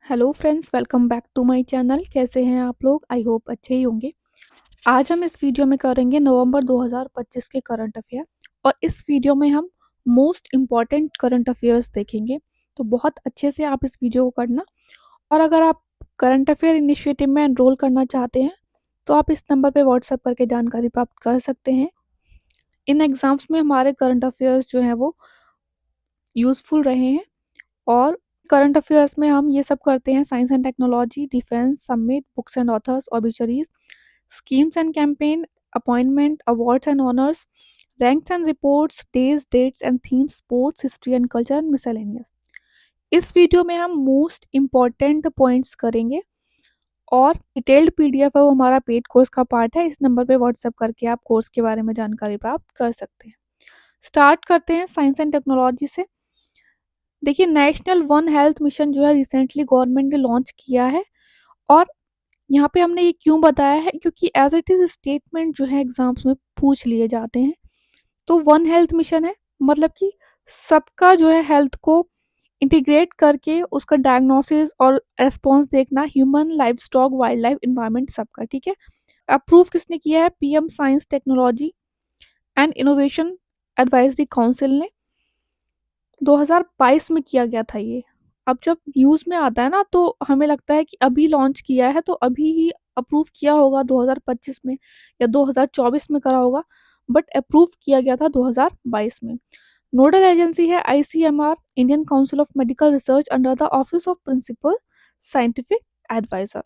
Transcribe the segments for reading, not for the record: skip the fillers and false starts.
Hello friends, welcome back to my channel. कैसे हैं आप लोग? आई होप अच्छे ही होंगे। आज हम इस वीडियो में करेंगे नवंबर 2025 के करंट अफेयर और इस वीडियो में हम मोस्ट इम्पॉर्टेंट करंट अफेयर्स देखेंगे। तो बहुत अच्छे से आप इस वीडियो को करना। और अगर आप करंट अफेयर इनिशिएटिव में एनरोल करना चाहते हैं तो आप इस नंबर पे व्हाट्सएप करके जानकारी प्राप्त कर सकते हैं। इन एग्ज़ाम्स में हमारे करंट अफेयर्स जो हैं वो यूज़फुल रहे हैं। और करंट अफेयर्स में हम ये सब करते हैं: science and technology, defence, summit, books and authors, obituaries, schemes and campaign, appointment, awards and honours, ranks and reports, days, dates and themes, sports, history and culture and miscellaneous. इस video में हम most important points करेंगे और detailed PDF है वो हमारा paid course का part है। इस नंबर पे व्हाट्सएप करके आप कोर्स के बारे में जानकारी प्राप्त कर सकते हैं। स्टार्ट करते हैं साइंस एंड टेक्नोलॉजी से। देखिए, नेशनल वन हेल्थ मिशन जो है रिसेंटली गवर्नमेंट ने लॉन्च किया है। और यहाँ पे हमने ये क्यों बताया है, क्योंकि एज इट इज़ स्टेटमेंट जो है एग्जाम्स में पूछ लिए जाते हैं। तो वन हेल्थ मिशन है मतलब कि सबका जो है हेल्थ को इंटीग्रेट करके उसका डायग्नोसिस और रेस्पॉन्स देखना, human, life stock, wild life, environment, सबका। ठीक है। अप्रूव किसने किया है? PM science technology and innovation advisory council ने 2022 में किया गया था ये। अब जब न्यूज़ में आता है ना तो हमें लगता है कि अभी लॉन्च किया है तो अभी ही अप्रूव किया होगा 2025 में या 2024 में करा होगा, बट अप्रूव किया गया था 2022 में। नोडल एजेंसी है ICMR, Indian Council of Medical Research under the office of principal scientific adviser.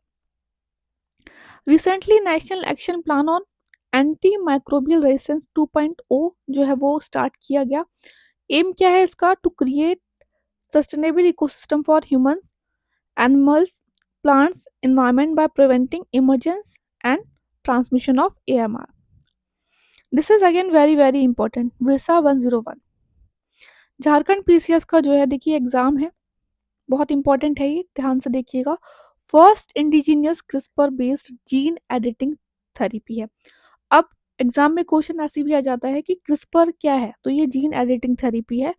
Recently national action plan on anti microbial resistance 2.0 जो है वो स्टार्ट किया गया। एम क्या है इसका? To create sustainable ecosystem for humans, animals, plants, environment by preventing emergence and transmission of AMR. This is again very important. Birsa 101 Jharkhand PCS का जो है देखिए एग्जाम है, बहुत इंपॉर्टेंट है ये, ध्यान से देखिएगा। First indigenous CRISPR based gene editing therapy है। अब एग्जाम में क्वेश्चन ऐसे भी आ जाता है कि क्रिस्पर क्या है, तो ये जीन एडिटिंग थेरेपी है।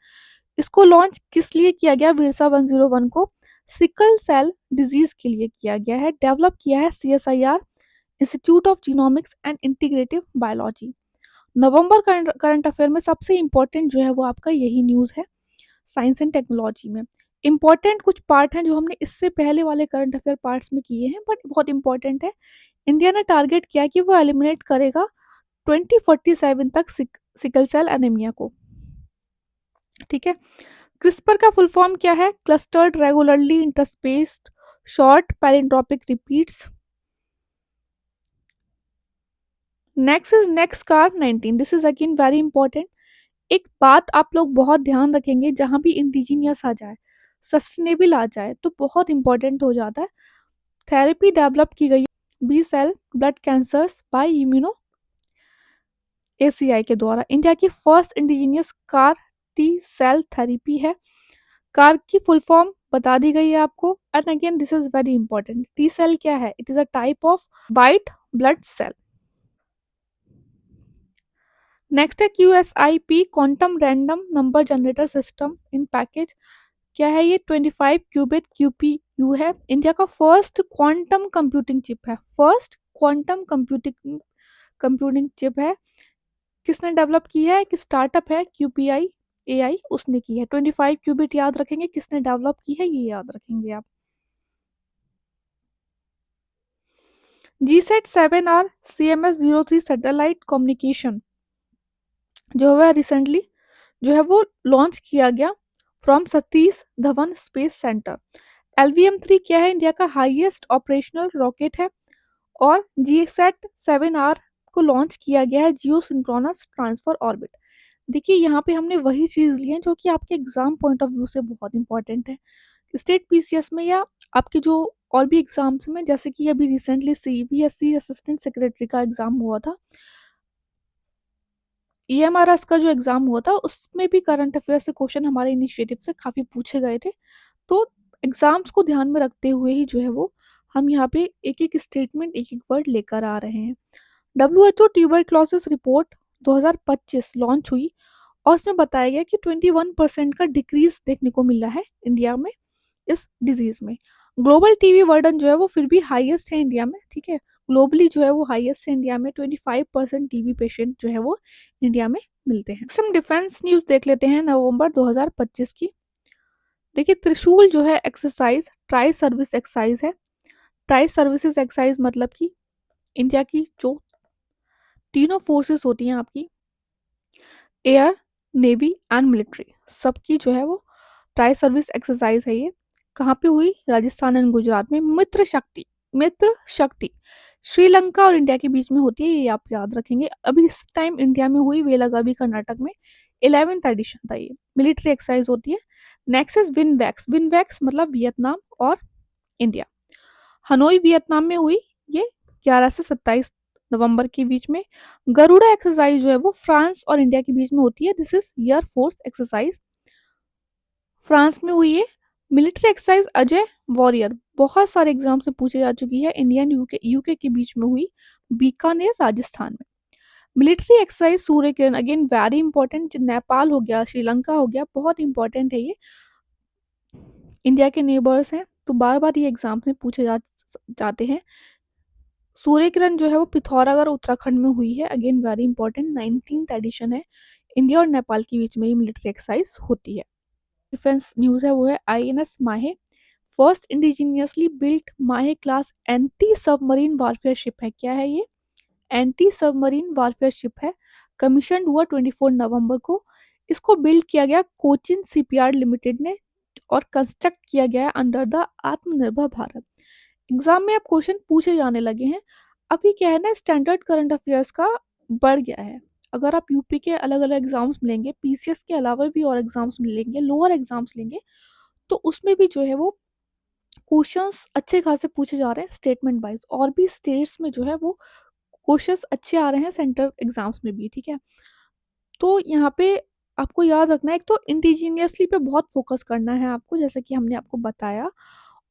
इसको लॉन्च किस लिए किया गया? विरसा 101 को सिकल सेल डिजीज के लिए किया गया है। डेवलप किया है CSIR, institute of genomics and integrative biology. November current affair में सबसे इंपॉर्टेंट जो है वो आपका यही न्यूज़ है साइंस एंड टेक्नोलॉजी में। इंपॉर्टेंट कुछ पार्ट हैं जो हमने इससे पहले वाले करंट अफेयर पार्ट्स में किए हैं, बट बहुत इंपॉर्टेंट है। इंडिया ने टारगेट किया कि वो एलिमिनेट करेगा 2047 तक सिकल सेल एनीमिया को। ठीक है। क्रिस्पर का फुल फॉर्म क्या है? Clustered regularly interspaced short palindromic repeats. Next is next car 19। This is again very important. एक बात आप लोग बहुत ध्यान रखेंगे, जहां भी इंडिजीनियस आ जाए, सस्टेनेबल आ जाए तो बहुत इंपॉर्टेंट हो जाता है। थेरेपी डेवलप की गई B cell blood cancers by immuno ACI के द्वारा। इंडिया की first indigenous CAR T cell therapy है। कार की फुल फॉर्म बता दी गई है आपको। And again this is very important. T cell क्या है? It is a type of white blood cell. Next है QSIP quantum random number generator system in package. क्या है ये? 25 क्यूबिट QPU है। इंडिया का फर्स्ट क्वांटम कंप्यूटिंग चिप है। First quantum computing chip है। किसने डेवलप की है? एक स्टार्टअप है QPI AI, उसने की है। 25 क्यूबिट याद रखेंगे, किसने डेवलप की है ये याद रखेंगे आप। GSAT-7R CMS-03 सैटेलाइट कम्युनिकेशन जो है रिसेंटली जो है वो लॉन्च किया गया from Satish Dhawan space centre. LVM-3 क्या है? इंडिया का हाईएस्ट ऑपरेशनल रॉकेट है। और GSAT-7R को लॉन्च किया गया है जियो सिंक्रोनस ट्रांसफर ऑर्बिट। देखिए, यहाँ पे हमने वही चीज़ ली है जो कि आपके एग्जाम पॉइंट ऑफ व्यू से बहुत इंपॉर्टेंट है। स्टेट पीसीएस में या आपके जो और भी एग्जाम्स में, जैसे कि अभी रिसेंटली सीबीएसई असिस्टेंट सेक्रेटरी का एग्जाम हुआ था, EMRS का जो एग्जाम हुआ था, उसमें भी करंट अफेयर से क्वेश्चन हमारे इनिशिएटिव से काफ़ी पूछे गए थे। तो एग्जाम्स को ध्यान में रखते हुए ही जो है वो हम यहाँ पे एक एक स्टेटमेंट, एक एक वर्ड लेकर आ रहे हैं। WHO ट्यूबरक्लोसिस रिपोर्ट 2025 लॉन्च हुई और उसमें बताया गया कि 21% का डिक्रीज देखने को मिला है इंडिया में इस डिजीज में। ग्लोबल टीबी बर्डन जो है वो फिर भी हाईएस्ट है इंडिया में, ठीक है। ग्लोबली जो है वो हाईएस्ट है इंडिया में, 25% टीबी पेशेंट जो है वो इंडिया में मिलते हैं। हम डिफेंस न्यूज देख लेते हैं नवंबर 2025 की। देखिए, त्रिशूल जो है एक्सरसाइज ट्राई सर्विस एक्सरसाइज है। ट्राई सर्विसेज एक्सरसाइज मतलब कि इंडिया की जो तीनों फोर्सेस होती हैं आपकी, एयर, नेवी एंड मिलिट्री, सबकी जो है वो ट्राई सर्विस एक्सरसाइज है ये। कहाँ पे हुई? राजस्थान एंड गुजरात में। मित्र शक्ति श्रीलंका और इंडिया के बीच में होती है, ये आप याद रखेंगे। अभी इस टाइम इंडिया में हुई, बेलगावी कर्नाटक में 11th एडिशन था ये। मिलिट्री एक्सरसाइज होती है। Next is विनवैक्स। विनवैक्स मतलब वियतनाम और इंडिया। हनोई वियतनाम में हुई ये 11 से 27 नवंबर के बीच में। गरुड़ा एक्सरसाइज जो है वो फ्रांस और इंडिया के बीच में होती है। This is air force exercise, France में हुई है। मिलिट्री एक्सरसाइज अजय वॉरियर, बहुत सारे एग्जाम से पूछे जा चुकी है। इंडिया एंड यूके के बीच में हुई, बीकानेर राजस्थान में। Military exercise Surya Kiran, again very important. Nepal हो गया, श्रीलंका हो गया, बहुत इंपॉर्टेंट है ये, इंडिया के नेबर्स हैं, तो बार बार ये एग्जाम्स में पूछे जाते हैं। सूर्य किरण जो है वो पिथौरागढ़ उत्तराखंड में हुई है, again very important, 19th edition है। इंडिया और नेपाल के बीच में ये मिलिट्री एक्सरसाइज होती है। डिफेंस न्यूज है वो है आईएनएस माहे, फर्स्ट इंडिजीनियसली बिल्ट माहे class anti submarine warfare ship है। क्या है ये? एंटी सबमरीन वारफेयर शिप है। कमीशन हुआ 24 नवंबर को। इसको बिल्ड किया गया कोचिन शिपयार्ड लिमिटेड ने और कंस्ट्रक्ट किया गया है अंडर द आत्मनिर्भर भारत। एग्जाम में अब क्वेश्चन पूछे जाने लगे हैं। अभी क्या है ना, स्टैंडर्ड करंट अफेयर्स का बढ़ गया है। अगर आप यूपी के अलग अलग एग्जाम्स मिलेंगे, पीसीएस के अलावा भी और एग्जाम्स मिलेंगे, लोअर एग्जाम्स लेंगे, तो उसमें भी जो है वो क्वेश्चंस अच्छे खासे पूछे जा रहे हैं स्टेटमेंट वाइज। और भी स्टेट्स में जो है वो क्वेश्चंस अच्छे आ रहे हैं सेंट्रल एग्जाम्स में भी, ठीक है। तो यहाँ पे आपको याद रखना है, एक तो इंडिजीनियसली पे बहुत फोकस करना है आपको, जैसे कि हमने आपको बताया।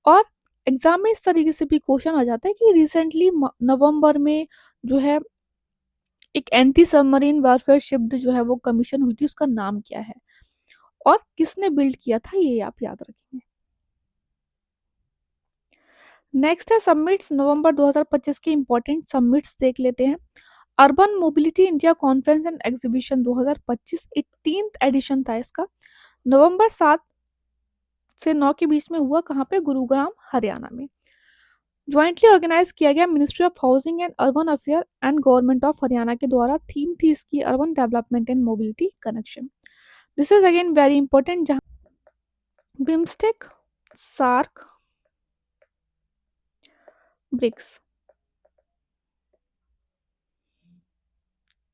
और एग्जाम में इस तरीके से भी क्वेश्चन आ जाता है कि रिसेंटली नवंबर में जो है एक एंटी सबमरीन वारफेयर शिप जो है वो कमीशन हुई थी, उसका नाम क्या है और किसने बिल्ड किया था, ये आप याद रखेंगे। नेक्स्ट है समिट्स, नवंबर 2025 के इंपॉर्टेंट समिट्स देख लेते हैं। Urban mobility India conference and exhibition 2025, 18th edition था इसका। नवंबर 7 से 9 के बीच में हुआ, कहाँ पे? गुरुग्राम हरियाणा में। ज्वाइंटली ऑर्गेनाइज किया गया ministry of housing and urban affair and government of Haryana के द्वारा। थीम थी इसकी urban development and mobility connection. This is again very important, जहाँ बिम्स्टेक, सार्क, ब्रिक्स,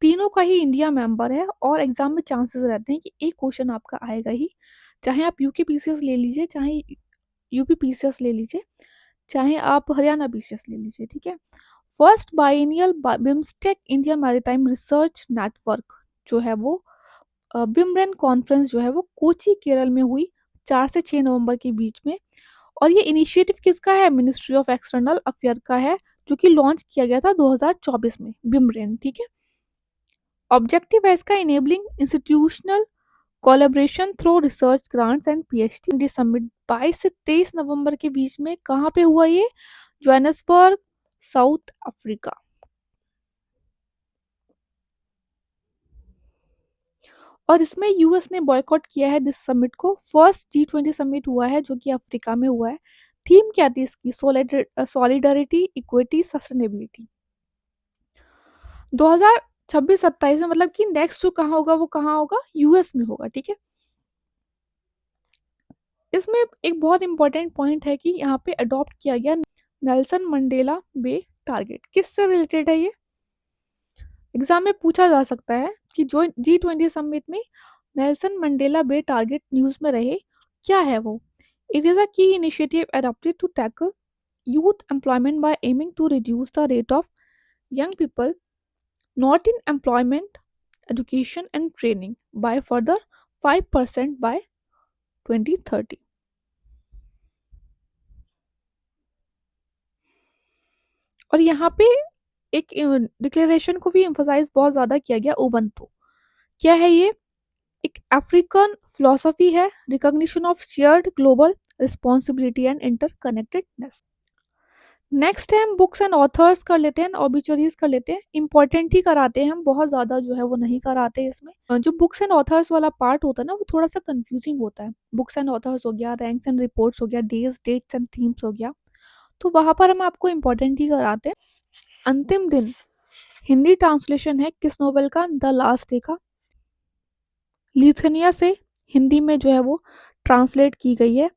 तीनों का ही इंडिया मेंबर है और एग्जाम में चांसेस रहते हैं कि एक क्वेश्चन आपका आएगा ही, चाहे आप यूके पीसीएस ले लीजिए, चाहे यूपी पीसीएस ले लीजिए, चाहे आप हरियाणा पीसीएस ले लीजिए, ठीक है। First biennial BIMSTEC India maritime research network जो है वो बिमरेन कॉन्फ्रेंस जो है वो कोची केरल में हुई 4 से 6 नवंबर के बीच में। और ये इनिशिएटिव किसका है? मिनिस्ट्री ऑफ एक्सटर्नल अफेयर का है, जो कि लॉन्च किया गया था 2024 में, बिमरेन, ठीक है। ऑब्जेक्टिव है इसका enabling institutional collaboration through research grants and PhD summit 22 से 23 नवंबर के बीच में। कहाँ पे हुआ ये? Johannesburg, south Africa. और इसमें यूएस ने बॉयकॉट किया है दिस समिट को। फर्स्ट G20 समिट हुआ है जो कि अफ्रीका में हुआ है। थीम क्या थी इसकी? Solidarity, equity, sustainability. 2026-27 में, मतलब कि नेक्स्ट जो कहाँ होगा वो कहाँ होगा? यूएस में होगा, ठीक है। इसमें एक बहुत इंपॉर्टेंट पॉइंट है कि यहाँ पे अडॉप्ट किया गया नेल्सन मंडेला बे टारगेट। किससे रिलेटेड है ये? एग्जाम में पूछा जा सकता है कि जो G20 समिट में नेल्सन मंडेला बे टारगेट न्यूज में रहे, क्या है वो? इट इज अ की initiative adopted to tackle youth employment by aiming to reduce the rate of young people not in employment, education and training by further 5% by 2030। और यहाँ पे एक डिक्लेरेशन को भी एम्फोसाइज बहुत ज़्यादा किया गया, उबंटू। क्या है ये? एक अफ्रीकन फिलोसफी है, recognition of shared global responsibility and interconnectedness. Next है हम बुक्स एंड ऑथर्स कर लेते हैं, ऑबिचुअरीज कर लेते हैं। इंपॉर्टेंट ही कराते हैं हम, बहुत ज़्यादा जो है वो नहीं कराते इसमें। जो बुक्स एंड ऑथर्स वाला पार्ट होता है ना, वो थोड़ा सा कंफ्यूजिंग होता है। बुक्स एंड ऑथर्स हो गया, रैंक्स एंड रिपोर्ट्स हो गया, डेज डेट्स एंड थीम्स हो गया, तो वहाँ पर हम आपको इम्पोर्टेंट ही कराते हैं। अंतिम दिन हिंदी ट्रांसलेशन है किस नोवेल का? द लास्ट डे का। लिथुनिया से हिंदी में जो है वो ट्रांसलेट की गई है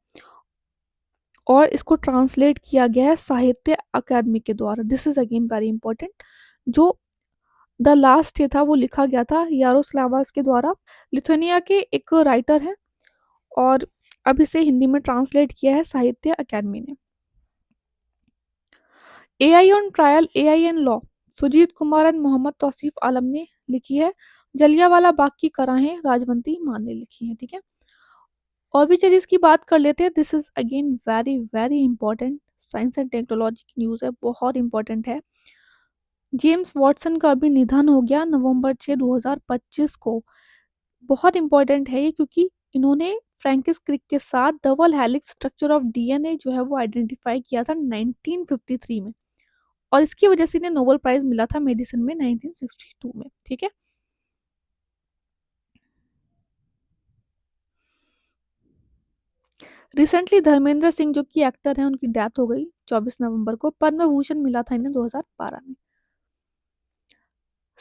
और इसको ट्रांसलेट किया गया है साहित्य अकादमी के द्वारा। This is again very important. जो द लास्ट डे था वो लिखा गया था यारोस्लावास के द्वारा। लिथुनिया के एक राइटर हैं और अब इसे हिंदी में ट्रांसलेट किया है साहित्य अकादमी ने। AI on trial, AI and law, Sujit Kumar and Mohammad Tauseef Alam ने लिखी है। जलियांवाला बाग की कराहें राजवंती मान ने लिखी है। ठीक है, ऑबिचरीज की बात कर लेते हैं। This is again very very important, science and technology की न्यूज़ है, बहुत इंपॉर्टेंट है। जेम्स वॉटसन का अभी निधन हो गया नवंबर 6, 2025 को। बहुत इंपॉर्टेंट है ये क्योंकि इन्होंने फ्रैंकिस क्रिक के साथ double helix structure of DNA जो है वो आइडेंटिफाई किया था 1953 में, और इसकी वजह से इन्हें नोबेल प्राइज मिला था मेडिसिन में 1962 में। ठीक है, रिसेंटली धर्मेंद्र सिंह जो कि एक्टर हैं उनकी डेथ हो गई 24 नवंबर को। पद्म भूषण मिला था इन्हें 2012 में।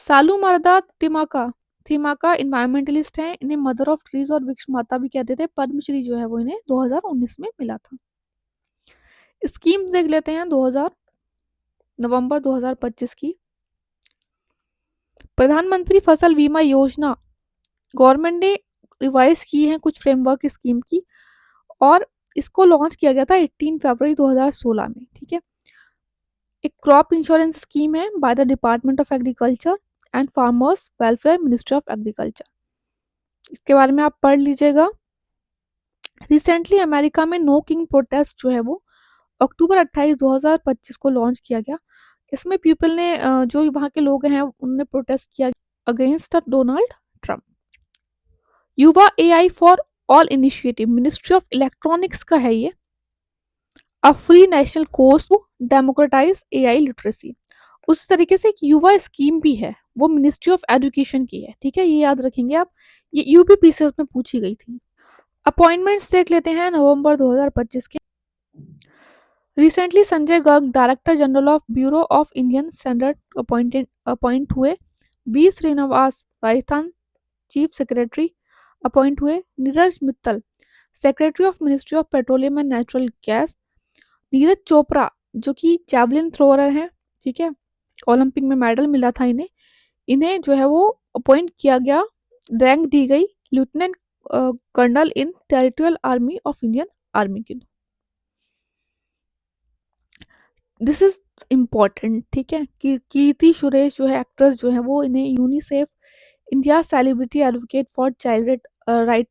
सालू मरदा तिमाका, थिमाका इन्वायरमेंटलिस्ट हैं, इन्हें मदर ऑफ ट्रीज और वृक्ष माता भी कहते थे। पद्मश्री जो है वो इन्हें 2019 में मिला था। स्कीम्स देख लेते हैं 2000 नवंबर 2025 की। प्रधानमंत्री फसल बीमा योजना गवर्नमेंट ने रिवाइज की है कुछ फ्रेमवर्क स्कीम की, और इसको लॉन्च किया गया था 18 फरवरी 2016 में। ठीक है, एक क्रॉप इंश्योरेंस स्कीम है by the department of agriculture and farmers welfare, ministry of agriculture. इसके बारे में आप पढ़ लीजिएगा। रिसेंटली अमेरिका में नो किंग प्रोटेस्ट जो है वो अक्टूबर 28, 2025 को लॉन्च किया गया। इसमें पीपल ने जो वहाँ के लोग हैं उन्होंने प्रोटेस्ट किया अगेंस्ट डोनाल्ड ट्रंप। युवा AI for all initiative ministry of electronics का है ये। A free national course to democratise AI literacy. उस तरीके से एक युवा स्कीम भी है, वो मिनिस्ट्री ऑफ एजुकेशन की है। ठीक है, ये याद रखेंगे आप, ये यूपीपीसीएस में पूछी गई थी। अपॉइंटमेंट्स देख लेते हैं नवंबर 2025 के। Recently Sanjay Garg director general of bureau of Indian standard appoint हुए। B Srinivas Rajasthan chief secretary appoint हुए। Neeraj Mittal secretary of ministry of petroleum and natural gas. Neeraj Chopra जो कि जैवलिन थ्रोअर हैं, ठीक है, ओलंपिक में मेडल मिला था इन्हें, इन्हें जो है वो अपॉइंट किया गया, रैंक दी गई lieutenant colonel in territorial army of Indian army की। This is important. ठीक है, कीर्ति सुरेश जो है एक्ट्रेस जो है वो, इन्हें UNICEF India celebrity advocate for child right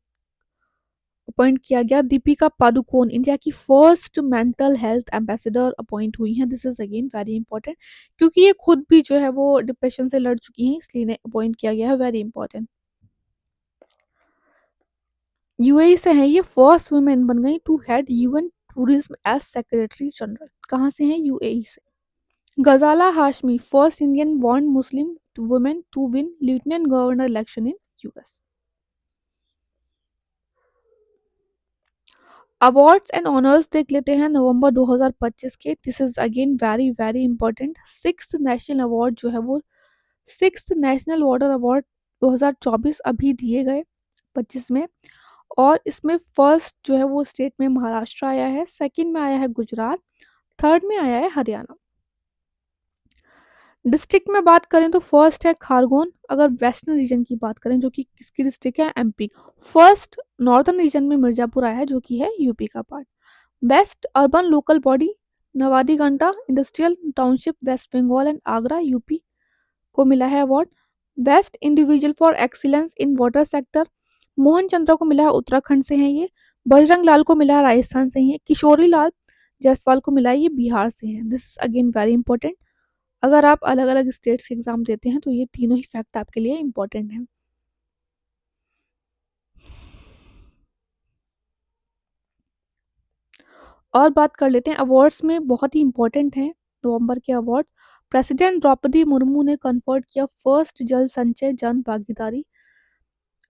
appoint किया गया। दीपिका पादुकोण इंडिया की first mental health ambassador appoint हुई हैं। This is again very important क्योंकि ये खुद भी जो है वो डिप्रेशन से लड़ चुकी हैं, इसलिए इन्हें अपॉइंट किया गया है। Very important. यूएई से हैं ये, फर्स्ट वुमेन बन गई to head UN tourism as secretary general. कहाँ से हैं? यूएई से। Ghazala Hashmi first Indian born Muslim women to win lieutenant governor election in US. Awards and honours देख लेते हैं नवंबर 2025 के। This is again very very important. Sixth national award जो है वो, सिक्स्थ नेशनल वाटर अवार्ड 2024 अभी दिए गए 25 में, और इसमें फर्स्ट जो है वो स्टेट में महाराष्ट्र आया है, सेकंड में आया है गुजरात, थर्ड में आया है हरियाणा। डिस्ट्रिक्ट में बात करें तो फर्स्ट है खारगोन, अगर वेस्टर्न रीजन की बात करें जो कि किसकी डिस्ट्रिक्ट है? एमपी। फर्स्ट नॉर्दर्न रीजन में मिर्जापुर आया है जो कि है यूपी का part. Best urban local body Nabadiganta industrial township West Bengal and Agra UP को मिला है award. Best individual for excellence in water sector Mohan Chandra को मिला है, उत्तराखंड से हैं ये। बजरंग लाल को मिला है, राजस्थान से ही है। किशोरी लाल जायसवाल को मिला है, ये बिहार से हैं। This is again very important. अगर आप अलग अलग स्टेट्स के एग्जाम देते हैं तो ये तीनों ही फैक्ट आपके लिए इंपॉर्टेंट हैं। और बात कर लेते हैं अवार्ड्स में, बहुत ही इंपॉर्टेंट हैं नवंबर के अवार्ड। प्रेसिडेंट द्रौपदी मुर्मू ने कन्फर्ड किया फर्स्ट जल संचय जन भागीदारी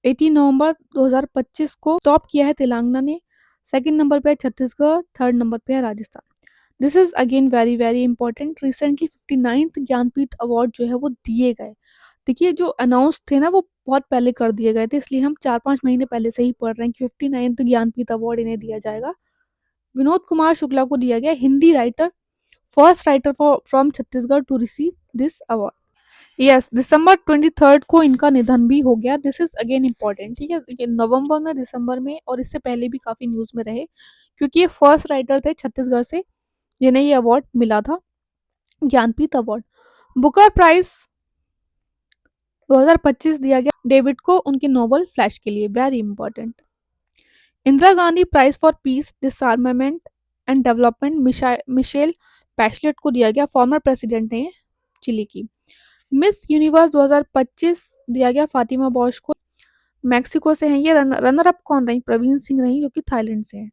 18 नवंबर 2025 को। टॉप किया है तेलंगाना ने, सेकंड नंबर पे है छत्तीसगढ़, थर्ड नंबर पे है Rajasthan. This is again very very important. Recently 59th Jnanpith award जो है वो दिए गए। देखिए जो अनाउंस थे ना वो बहुत पहले कर दिए गए थे, इसलिए हम 4-5 महीने पहले से ही पढ़ रहे हैं कि 59th ज्ञानपीठ अवार्ड इन्हें दिया जाएगा। विनोद कुमार शुक्ला को दिया गया, Hindi writer, first writer for from Chhattisgarh to receive this award. Yes, दिसंबर 23 को इनका निधन भी हो गया। दिस इज अगेन इम्पॉर्टेंट, ठीक है। ये नवंबर में, दिसंबर में और इससे पहले भी काफी न्यूज में रहे, क्योंकि ये फर्स्ट राइटर थे छत्तीसगढ़ से जिन्हें ये अवार्ड मिला था, ज्ञानपीठ अवार्ड। बुकर प्राइज 2025 दिया गया डेविड को उनके नोवेल फ्लैश के लिए, very important. Indira Gandhi prize for peace, disarmament and development Michelle Bachelet को दिया गया, फॉर्मर प्रेसिडेंट है चिली की। मिस यूनिवर्स 2025 दिया गया फातिमा बॉश को, मैक्सिको से हैं ये। रनर अप कौन रही? प्रवीण सिंह रही, जो कि थाईलैंड से हैं।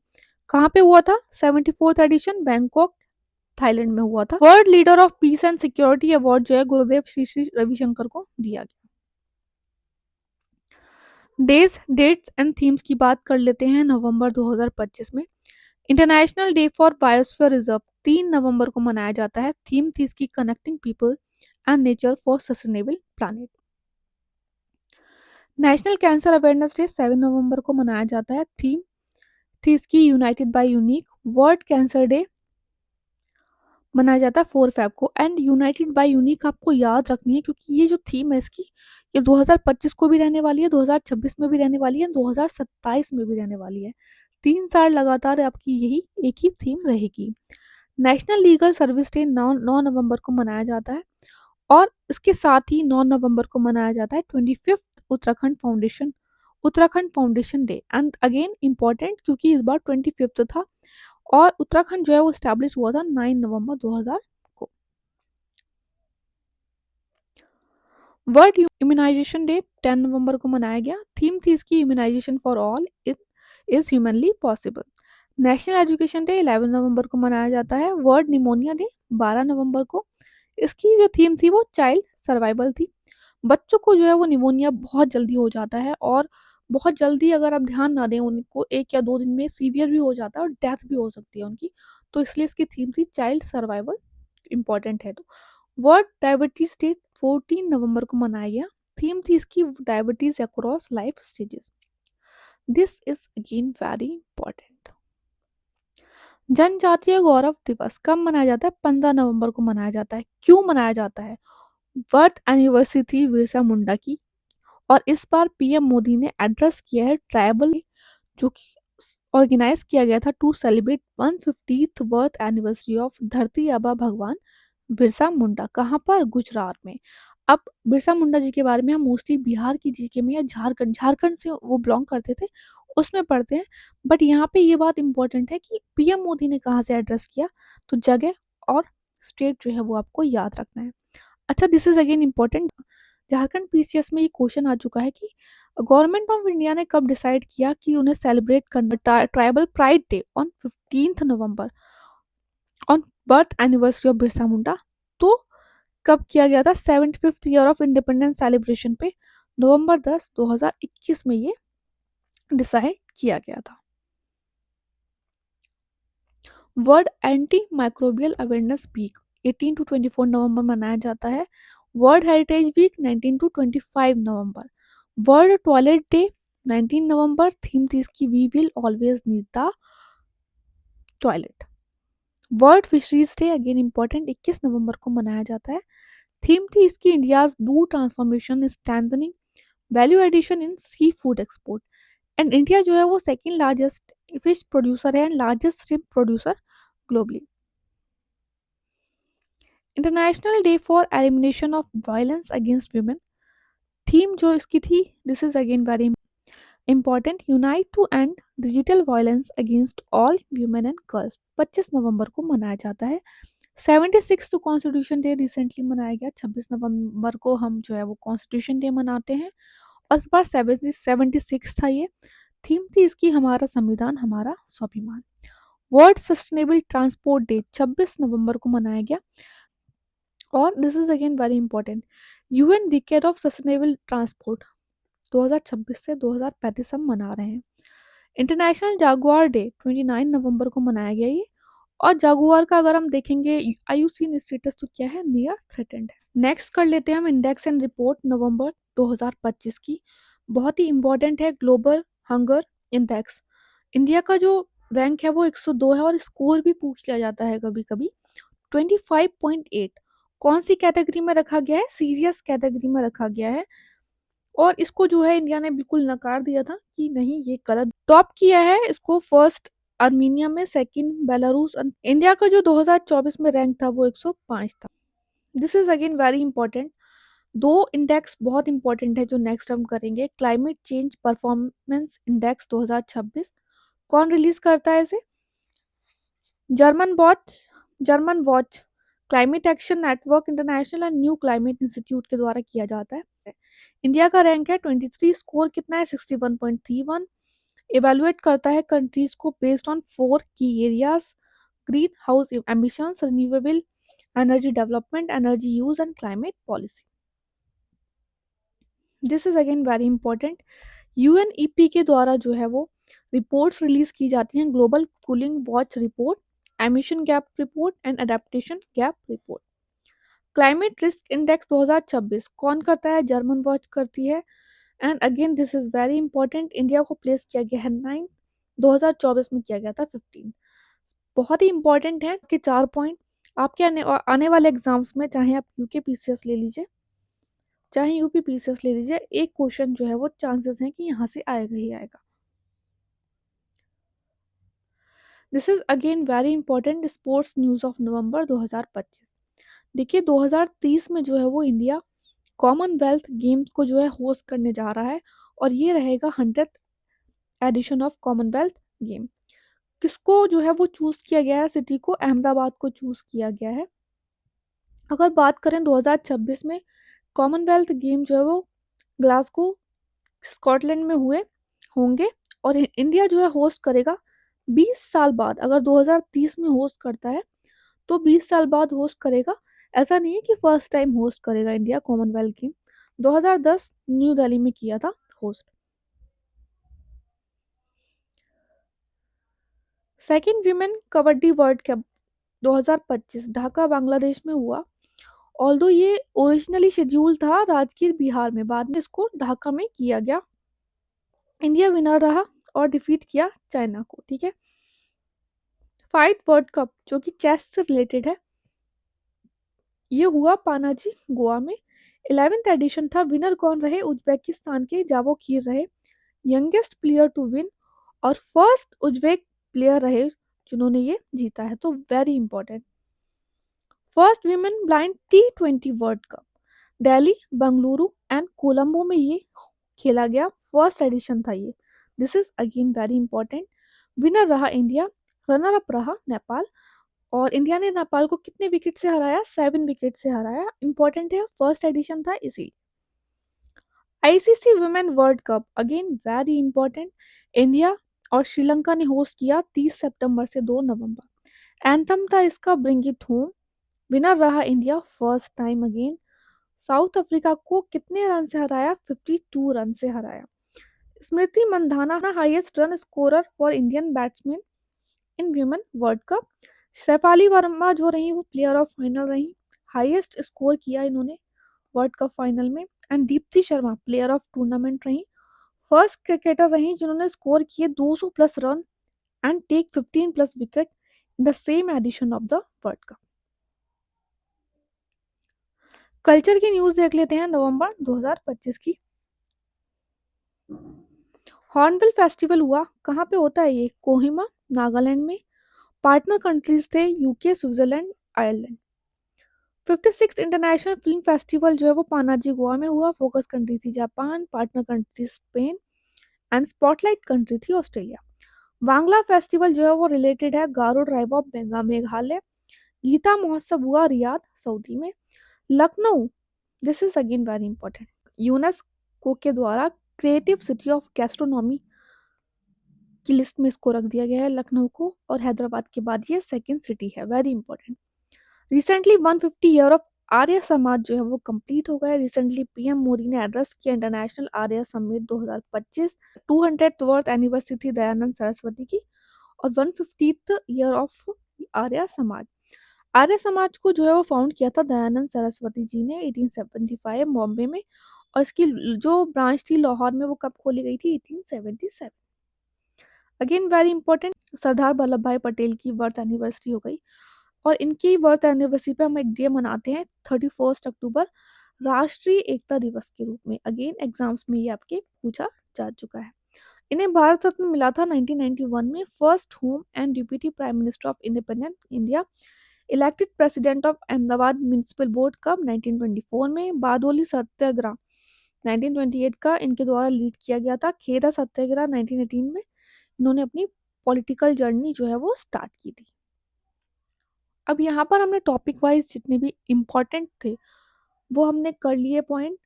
कहाँ पे हुआ था? 74th एडिशन बैंकॉक थाईलैंड में हुआ था। World leader of peace and security award जो है गुरुदेव श्री श्री रविशंकर को दिया गया। डेज, डेट्स एंड थीम्स की बात कर लेते हैं नवंबर 2025 में। International day for biosphere reserve 3 नवंबर को मनाया जाता है। थीम थी इसकी connecting people and nature for sustainable planet. National cancer awareness day 7 नवंबर को मनाया जाता है। थीम थी इसकी united by unique. World cancer day मनाया जाता है 4 फेब को। एंड यूनाइटेड बाय यूनिक आपको याद रखनी है, क्योंकि ये जो थीम है इसकी, ये 2025 को भी रहने वाली है, 2026 में भी रहने वाली है, 2027 में भी रहने वाली है। 3 साल लगातार आपकी यही एक ही थीम रहेगी। नेशनल लीगल सर्विस डे 9 नवंबर को मनाया जाता है, और इसके साथ ही 9 नवंबर को मनाया जाता है 25th Uttarakhand foundation day. And again important, क्योंकि इस बार 25th था, और उत्तराखंड जो है वो स्टैब्लिश हुआ था 9 नवंबर 2000 को। वर्ल्ड इम्यूनाइजेशन डे 10 नवंबर को मनाया गया। थीम थी इसकी immunization for all it is humanly possible. National education day 11 नवंबर को मनाया जाता है। वर्ल्ड निमोनिया डे 12 नवंबर को। इसकी जो थीम थी वो चाइल्ड सर्वाइवल थी। बच्चों को जो है वो निमोनिया बहुत जल्दी हो जाता है, और बहुत जल्दी अगर आप ध्यान ना दें उनको 1 या 2 दिन में सीवियर भी हो जाता है और डेथ भी हो सकती है उनकी। तो इसलिए इसकी थीम थी चाइल्ड सर्वाइवल, इम्पॉर्टेंट है। तो वर्ल्ड डायबिटीज डे 14 नवंबर को मनाया गया। थीम थी इसकी diabetes across life stages. This is again very important. जनजातीय गौरव दिवस कब मनाया जाता है? 15 नवंबर को मनाया जाता है। क्यों मनाया जाता है? बर्थ एनिवर्सरी थी बिरसा मुंडा की, और इस बार पीएम मोदी ने एड्रेस किया है ट्राइबल, जो कि ऑर्गेनाइज किया गया था to celebrate 150th birth anniversary of Dharti Aaba भगवान बिरसा मुंडा। कहाँ पर? गुजरात में। अब बिरसा मुंडा जी के बारे में हम मोस्टली बिहार की जीके में या झारखंड से वो बिलोंग करते थे, उसमें पढ़ते हैं। बट यहाँ पे ये बात इंपॉर्टेंट है कि पीएम मोदी ने कहाँ से एड्रेस किया, तो जगह और स्टेट जो है वो आपको याद रखना है। अच्छा, this is again important. Jharkhand PCS में ये क्वेश्चन आ चुका है कि गवर्नमेंट ऑफ इंडिया ने कब डिसाइड किया कि उन्हें सेलिब्रेट करना tribal pride day on 15th November on birth anniversary of Birsa Munda. तो कब किया गया था? 75th year of independence celebration पे नवंबर 10 2021 में ये डिसाइड किया गया था। World anti microbial awareness week 18 to 24 November मनाया जाता है। World heritage week 19 to 25 November. World toilet day 19 November. Theme थी इसकी we will always need the toilet. World fisheries day again important 21 नवंबर को मनाया जाता है। थीम थी इसकी India's blue transformation strengthening value addition in sea food export. And India जो है वो सेकेंड लार्जेस्ट फिश प्रोड्यूसर है and largest shrimp producer globally. International day for elimination of violence against women. Theme जो इसकी थी, this is again very important, unite to end digital violence against all women and girls. 25 नवंबर को मनाया जाता है। 76 constitution day recently मनाया गया। 26 नवंबर को हम जो है वो कॉन्स्टिट्यूशन डे मनाते हैं, और इस बार 76 था ये। थीम थी इसकी हमारा संविधान हमारा स्वाभिमान। वर्ल्ड सस्टेनेबल ट्रांसपोर्ट डे 26 नवंबर को मनाया गया। और this is again very important, UN decade of sustainable transport 2026 से 2035 हम मना रहे हैं। इंटरनेशनल जागुआर डे 29 नवंबर को मनाया गया ये। और जागुआर का अगर हम देखेंगे आईयूसीएन स्टेटस तो क्या है, नियर थ्रेटेंड है। नेक्स्ट कर लेते हैं हम इंडेक्स एंड रिपोर्ट नवंबर 2025 की, बहुत ही इंपॉर्टेंट है, ग्लोबल हंगर इंडेक्स। इंडिया का जो रैंक है वो 102 है और स्कोर भी पूछ लिया जाता है कभी कभी। 25.8 कौन सी कैटेगरी में रखा गया है, सीरियस कैटेगरी में रखा गया है। और इसको जो है इंडिया ने बिल्कुल नकार दिया था कि नहीं ये गलत। टॉप किया है इसको फर्स्ट आर्मीनिया में, सेकंड बेलारूस। इंडिया का जो 2024 में रैंक था वो 105 था। This is again very important. दो इंडेक्स बहुत इंपॉर्टेंट है जो नेक्स्ट हम करेंगे। क्लाइमेट चेंज परफॉर्मेंस इंडेक्स 2026 कौन रिलीज करता है इसे, German watch, climate action network international and new climate institute के द्वारा किया जाता है। इंडिया का रैंक है 23, स्कोर कितना है 61.31। इवेलुएट करता है कंट्रीज को बेस्ड ऑन 4 की areas, green house emissions, renewable energy development, energy use and climate policy. This is again very important. UNEP के द्वारा जो है वो रिपोर्ट्स रिलीज की जाती हैं, global cooling watch report, emission gap report and adaptation gap report. Climate risk index 2026 कौन करता है, जर्मन वॉच करती है। And again this is very important, India को प्लेस किया गया है 9, 2024 में किया गया था 15। बहुत ही इंपॉर्टेंट है कि 4 पॉइंट आपके आने वाले एग्जाम्स में, चाहे आप यूके पीसीएस ले लीजिए चाहे यूपी पीसीएस ले लीजिए, एक क्वेश्चन जो है वो चांसेस हैं कि यहाँ से आएगा ही आएगा। This is again very important, sports news of November 2025। देखिए 2030 में जो है वो इंडिया कॉमनवेल्थ गेम्स को जो है होस्ट करने जा रहा है और ये रहेगा 100th addition of Commonwealth game. किसको जो है वो चूज किया गया है, सिटी को अहमदाबाद को चूज किया गया है। अगर बात करें 2026 में कॉमनवेल्थ गेम जो है वो ग्लासगो स्कॉटलैंड में हुए होंगे और इंडिया जो है होस्ट करेगा 20 साल बाद। अगर 2030 में होस्ट करता है तो 20 साल बाद होस्ट करेगा। ऐसा नहीं है कि फर्स्ट टाइम होस्ट करेगा India Commonwealth game. 2010 new Delhi में किया था host. Second women kabaddi world cup 2025 Dhaka Bangladesh में हुआ। ऑल्दो ये ओरिजिनली शेड्यूल था राजगीर बिहार में, बाद में इसको ढाका में किया गया। इंडिया विनर रहा और डिफीट किया चाइना को, ठीक है। फाइट वर्ल्ड कप जो कि चेस से रिलेटेड है, ये हुआ पानाजी गोवा में। 11th एडिशन था। विनर कौन रहे, उज्बेकिस्तान के जावोखीर रहे, यंगेस्ट प्लेयर टू विन और फर्स्ट उज्बेक प्लेयर रहे जिन्होंने ये जीता है, तो very important. First women blind T20 world cup Delhi, Bengaluru and Colombo में ये खेला गया, फर्स्ट एडिशन था ये। This is again very important. Winner रहा इंडिया, रनर अप रहा नेपाल। और इंडिया ने नेपाल को कितने विकेट से हराया, 7 विकेट से हराया। इंपॉर्टेंट है, फर्स्ट एडिशन था इसी। ICC women world cup again very important, India और श्रीलंका ने होस्ट किया 30 सितंबर से 2 नवंबर। एंथम था इसका ब्रिंग इट होम। विनर रहा India first time again. South Africa को कितने रन से हराया, 52 रन से हराया। Smriti Mandhana highest run scorer for Indian batsman in women world cup. Shafali Verma जो रही वो प्लेयर ऑफ फाइनल रही, हाईएस्ट स्कोर किया इन्होंने वर्ल्ड कप फाइनल में। And Deepti Sharma player of tournament रही, फर्स्ट क्रिकेटर रही जिन्होंने स्कोर किए 200 plus run and take 15 plus wicket in the same edition of the world cup. Culture की न्यूज देख लेते हैं नवंबर 2025 की। हॉर्नबिल फेस्टिवल हुआ, कहाँ पे होता है ये, कोहिमा नागालैंड में। पार्टनर कंट्रीज थे UK, Switzerland, Ireland. 56 international film festival जो है वो पानाजी गोवा में हुआ, फोकस कंट्री थी Japan, partner country Spain and spotlight country थी ऑस्ट्रेलिया। वांगला फेस्टिवल जो है वो रिलेटेड है गारो ट्राइब ऑफ बेंगा मेघालय। गीता महोत्सव हुआ रियाद सऊदी में। Lucknow, this is again very important, UNESCO के द्वारा क्रिएटिव सिटी ऑफ गैस्ट्रोनॉमी की लिस्ट में इसको रख दिया गया है, लखनऊ को, और हैदराबाद के बाद ये सेकंड सिटी है। Very important. Recently 150 year of Arya Samaj जो है वो कंप्लीट हो गया है। रिसेंटली पीएम मोदी ने एड्रेस किया इंटरनेशनल आर्य समिट 2025। 200th वर्थ एनिवर्सरी थी दयानंद सरस्वती की, और 150th ईयर ऑफ आर्य समाज। आर्य समाज को जो है वो फाउंड किया था दयानंद सरस्वती जी ने 1875 बॉम्बे में, और इसकी जो ब्रांच थी लाहौर में वो कब खोली गई थी? 1877। Again very important, Sardar Vallabh भाई पटेल की बर्थ एनिवर्सरी हो गई, और इनकी बर्थ एनिवर्सरी पे हम एक डे मनाते हैं 31 अक्टूबर, राष्ट्रीय एकता दिवस के रूप में। अगेन एग्जाम्स में ये आपके पूछा जा चुका है। इन्हें भारत रत्न मिला था 1991 में। First home and deputy prime minister of independent India. Elected president of Ahmedabad municipal board कब? 1924 में। बारडोली सत्याग्रह 1928 का इनके द्वारा लीड किया गया था। खेदा सत्याग्रह 1918 में इन्होंने अपनी पॉलिटिकल जर्नी जो है वो स्टार्ट की थी। अब यहाँ पर हमने टॉपिक वाइज जितने भी इम्पोर्टेंट थे वो हमने कर लिए पॉइंट।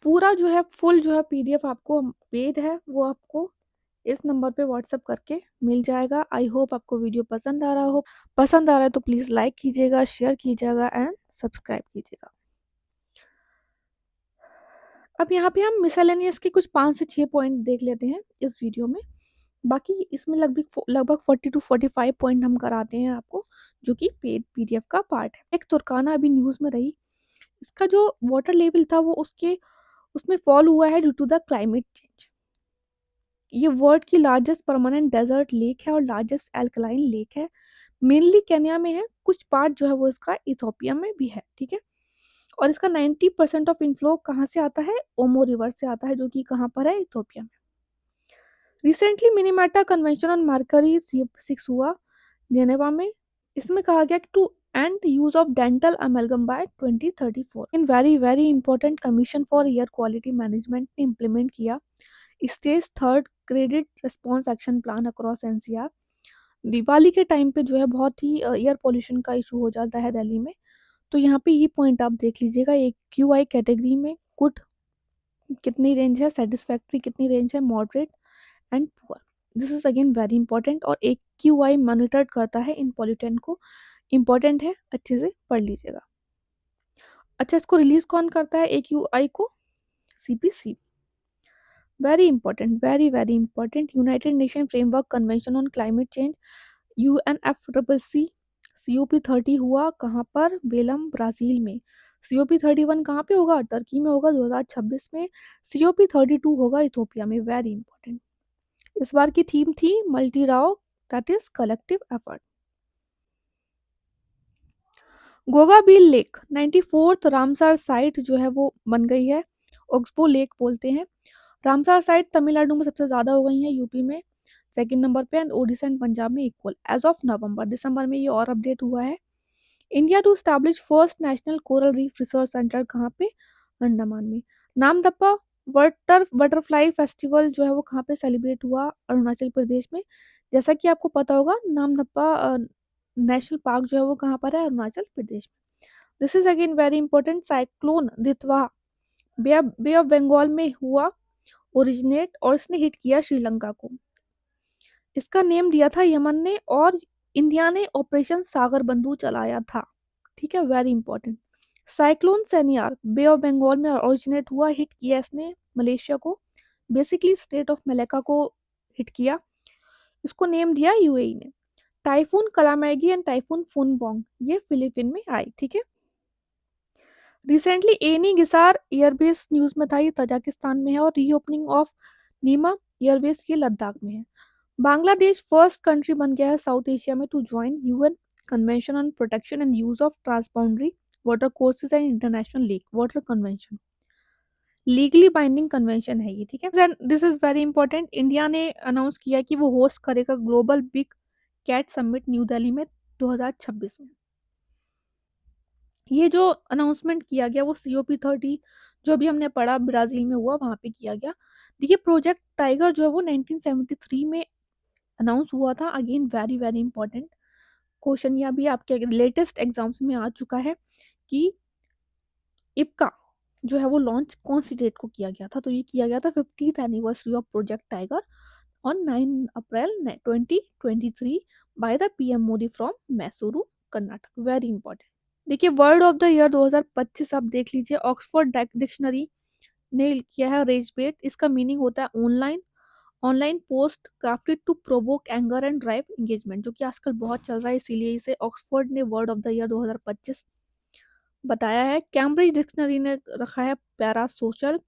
पूरा जो है फुल जो है पीडीएफ आपको पेड है, वो आपको इस नंबर पे व्हाट्सअप करके मिल जाएगा। आई होप आपको वीडियो पसंद आ रहा हो। पसंद आ रहा है तो प्लीज़ लाइक कीजिएगा, शेयर कीजिएगा एंड सब्सक्राइब कीजिएगा। अब यहाँ पे हम मिसलेनियस के कुछ 5 से 6 पॉइंट देख लेते हैं इस वीडियो में। बाकी इसमें लगभग 40 to 45 पॉइंट हम कराते हैं आपको, जो कि पेड पीडीएफ का पार्ट है। एक तुर्काना अभी न्यूज़ में रही, इसका जो वाटर लेवल था वो उसमें फॉल हुआ है due to the climate change. ये वर्ल्ड की लार्जेस्ट परमानेंट डेजर्ट लेक है और लार्जेस्ट एल्कलाइन लेक है। मेनली केन्या में है, कुछ पार्ट जो है वो इसका इथोपिया में भी है, ठीक है। और इसका 90% ऑफ इनफ्लो कहाँ से आता है? ओमो रिवर से आता है, जो कि कहाँ पर है? इथोपिया में। Recently Minamata convention on mercury COP6 हुआ जेनेवा में। इसमें कहा गया कि to end use of dental amalgam by 2034। इन very very important commission for air quality management ने इम्प्लीमेंट किया stage 3 graded response action plan across NCR. Diwali के टाइम पे जो है बहुत ही एयर पोल्यूशन का इशू हो जाता है दिल्ली में, तो यहाँ पे ये पॉइंट आप देख लीजिएगा। एक QI कैटेगरी में गुड कितनी रेंज है, सेटिस्फैक्ट्री कितनी रेंज है, moderate and poor. This is again very important, और एक QI मॉनिटर करता है इन पॉल्यूटेंट को। इंपॉर्टेंट है, अच्छे से पढ़ लीजिएगा। अच्छा, इसको रिलीज कौन करता है AQI को? CPC। Very important, very very important. United nation framework convention on climate change UNFCCC। COP30 हुआ कहाँ पर? बेलम, ब्राज़ील में। COP31 कहाँ पे होगा? टर्की में होगा 2026 में। COP32 होगा इथोपिया में। Very important. इस बार की थीम थी मल्टी राव, that is collective effort. Gogabeel lake 94th Ramsar site जो है वो बन गई है। ओक्सबो लेक बोलते हैं। रामसार साइट तमिलनाडु में सबसे ज़्यादा हो गई हैं, यूपी में सेकंड नंबर पे, एंड ओडिशा एंड पंजाब में इक्वल एज ऑफ नवंबर। दिसंबर में ये और अपडेट हुआ है। India to establish first national coral reef research centre कहाँ पे? अंडमान में। नामदप्पा बटरफ्लाई फेस्टिवल जो है वो कहाँ पे सेलिब्रेट हुआ? अरुणाचल प्रदेश में। जैसा कि आपको पता होगा नामदप्पा नेशनल पार्क जो है वो कहाँ पर है? अरुणाचल प्रदेश में। This is again very important. Cyclone Ditwah bay of Bengal में हुआ ओरिजिनेट, और इसने हिट किया श्रीलंका को। इसका नेम दिया था यमन ने, और इंडिया ने ऑपरेशन सागर बंधु चलाया था, ठीक है। Very important. Cyclone Senyar bay of Bengal में ओरिजिनेट हुआ, हिट किया इसने मलेशिया को, बेसिकली स्टेट ऑफ मलाक्का को हिट किया। इसको नेम दिया UAE ने। Typhoon Kalmaegi and typhoon Fungwong ये फिलीपीन में आई, ठीक है। Recently Ayni Gissar airbase news में था, ये तजाकिस्तान में है, और रीओपनिंग ऑफ नीमा एयरबेस ये लद्दाख में है। बांग्लादेश फर्स्ट कंट्री बन गया है साउथ एशिया में to join UN convention on protection and use of transboundary water courses and international lake water convention. Legally binding convention है ये, ठीक है। This is very important. India ने अनाउंस किया कि वो होस्ट करेगा global big cat summit New Delhi में 2026 में। ये जो अनाउंसमेंट किया गया वो COP30 जो भी हमने पढ़ा ब्राजील में हुआ, वहां पे किया गया। देखिए प्रोजेक्ट टाइगर जो है वो 1973 में अनाउंस हुआ था। Again very very important question, या भी आपके लेटेस्ट एग्जाम्स में आ चुका है कि इप्का जो है वो लॉन्च कौन सी डेट को किया गया था? तो ये किया गया था 50th anniversary of project tiger on 9 April 2023 by the PM Modi from Mysuru Karnataka. Very important. देखिए वर्ड ऑफ द ईयर 2025 आप देख लीजिए, ऑक्सफोर्ड डिक्शनरी ने किया है रेजबेट। इसका मीनिंग होता है online online post crafted to provoke anger and drive engagement, जो कि आजकल बहुत चल रहा है, इसीलिए इसे ऑक्सफोर्ड ने वर्ड ऑफ द ईयर 2025 बताया है। कैम्ब्रिज डिक्शनरी ने रखा है पैरा सोशल।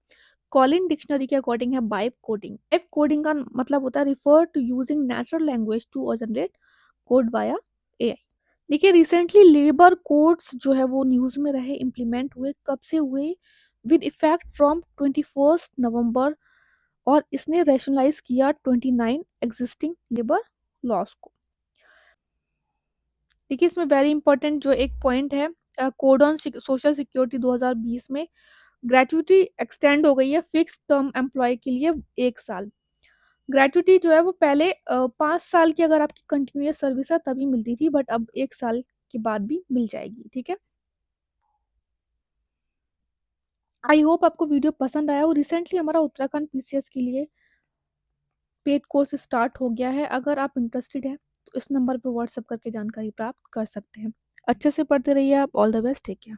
कॉलिन डिक्शनरी के अकॉर्डिंग है वाइब कोडिंग। वाइब कोडिंग का मतलब होता है refer to using natural language to generate code via AI. देखिए रिसेंटली लेबर कोड्स जो है वो न्यूज में रहे, इम्प्लीमेंट हुए, कब से हुए? विद इफेक्ट फ्रॉम 21 नवंबर, और इसने रैशनलाइज किया 29 एग्जिस्टिंग लेबर लॉस को। देखिए इसमें वेरी इंपॉर्टेंट जो एक पॉइंट है, कोड ऑन सोशल सिक्योरिटी 2020 में ग्रेचुइटी एक्सटेंड हो गई है फिक्स टर्म एम्प्लॉय के लिए 1 साल। ग्रेचुइटी जो है वो पहले 5 साल की अगर आपकी कंटिन्यूस सर्विस है तभी मिलती थी, बट अब 1 साल के बाद भी मिल जाएगी। ठीक है, आई होप आपको वीडियो पसंद आया। और रिसेंटली हमारा उत्तराखंड पीसीएस के लिए पेड कोर्स स्टार्ट हो गया है। अगर आप इंटरेस्टेड हैं तो इस नंबर पर व्हाट्सएप करके जानकारी प्राप्त कर सकते हैं। अच्छे से पढ़ते रहिए आप। All the best, take care.